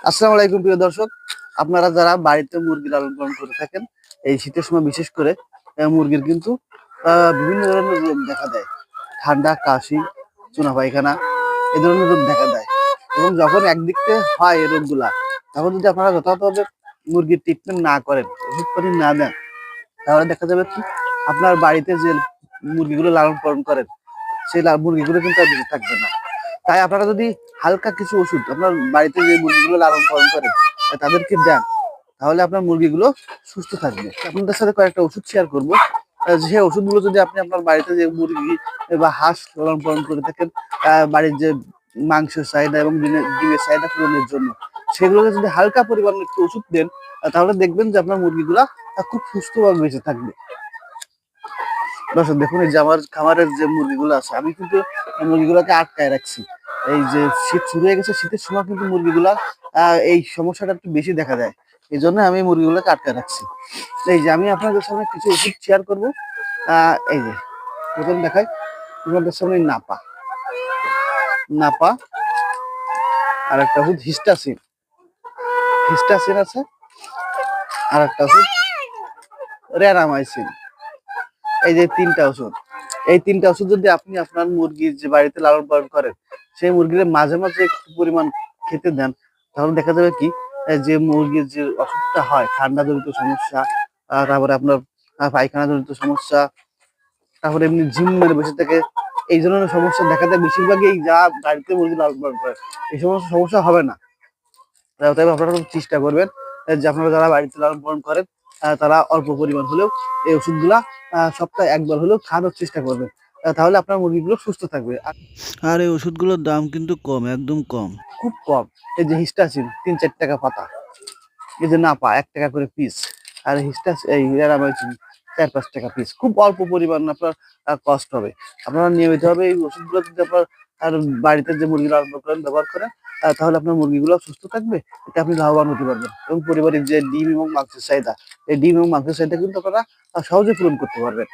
আসসালামু আলাইকুম প্রিয় দর্শক, আপনারা যারা বাড়িতে মুরগি লালন পালন করে থাকেন, এই শীতের সময় বিশেষ করে মুরগির কিন্তু বিভিন্ন ধরনের রোগ দেখা দেয়। ঠান্ডা, কাশি, চুনা পায়খানা এই ধরনের রোগ দেখা দেয়। এবং যখন একদিক থেকে হয় এই রোগগুলা, তখন যদি আপনারা যথাযথভাবে মুরগির ট্রিটমেন্ট না করেন, ওষুধ পানি না দেন, তাহলে দেখা যাবে কি আপনার বাড়িতে যে মুরগিগুলো লালন পালন করেন, সেই মুরগিগুলো কিন্তু আর বেঁচে থাকবে না। তাই আপনারা যদি হালকা কিছু ওষুধ আপনার বাড়িতে যে মুরগিগুলো লালন পালন করেন তাদেরকে দেন, তাহলে আপনার মুরগিগুলো সুস্থ থাকবে। আপনাদের সাথে কয়েকটা ওষুধ শেয়ার করবো। সেই ওষুধগুলো যদি আপনি আপনার বাড়িতে যে মুরগি বা হাঁস লালন পালন করে থাকেন, বাড়ির যে মাংসের চাহিদা এবং ডিমের চাহিদা পূরণের জন্য, সেগুলোকে যদি হালকা পরিমাণে একটু ওষুধ দেন, তাহলে দেখবেন যে আপনার মুরগিগুলা খুব সুস্থভাবে বেঁচে থাকবে। দর্শক দেখুন, এই যে আমার খামারের যে মুরগিগুলো আছে, আমি কিন্তু মুরগিগুলোকে আটকায় রাখছি। এই যে শীত শুরু হয়ে গেছে, শীতের সময় কিন্তু মুরগিগুলা এই সমস্যাটা একটু বেশি দেখা যায়। এই জন্য আমি মুরগিগুলোকে আটকায় রাখছি। এই যে আমি আপনাদের সামনে কিছু ওষুধ শেয়ার করবো। এই যে প্রথম দেখাই আপনাদের সামনে নাপা নাপা আর একটা ওষুধ হিস্টাসিন হিস্টাসিন আছে, আর একটা ওষুধ রেনামাইসিন। এই যে তিনটা ওষুধ, এই তিনটা ওষুধ যদি আপনি আপনার মুরগির যে বাড়িতে লালন পালন করেন, সেই মুরগির মাঝে মাঝে একটু পরিমাণ খেতে দেন, তাহলে দেখা যাবে কি যে মুরগির যে অসুখটা হয়, ঠান্ডা জনিত সমস্যা, তারপরে আপনার পায়খানা জনিত সমস্যা, তারপরে এমনি ঝিম মেরে বসে থেকে এই ধরনের সমস্যা দেখা যায় বেশিরভাগই এই যা বাড়িতে মুরগি লালন পালন করে, এই সমস্ত সমস্যা হবে না। তাই আপনারা চেষ্টা করবেন যে আপনারা যারা বাড়িতে লালন পালন করেন, তারা অল্প পরিমাণ হলেও এই ওষুধগুলা সপ্তাহে একবার হলেও খাওয়ানোর চেষ্টা করবেন। তাহলে আপনার মুরগিগুলো সুস্থ থাকবে। আর এই ওষুধগুলোর দাম কিন্তু কম, একদম কম, খুব কম। এই যে হিস্টাসিন ৩-৪ টাকা পাতা, এই যে নাপা ১ টাকা করে পিস, আর এই রেনামাইসিন ৪-৫ টাকা পিস। খুব অল্প পরিমাণ আপনার কষ্ট হবে। আপনারা নিয়মিতভাবে এই ওষুধগুলো যদি আপনার আর বাড়িতে যে মুরগি লালন পালন করেন ব্যবহার করেন, তাহলে আপনার মুরগিগুলো সুস্থ থাকবে, এতে আপনি লাভবান হতে পারবেন। এবং পরিবারের যে ডিম এবং মাংসের চাহিদা, এই ডিম এবং মাংসের চাহিদা কিন্তু আপনারা সহজে পূরণ করতে পারবেন।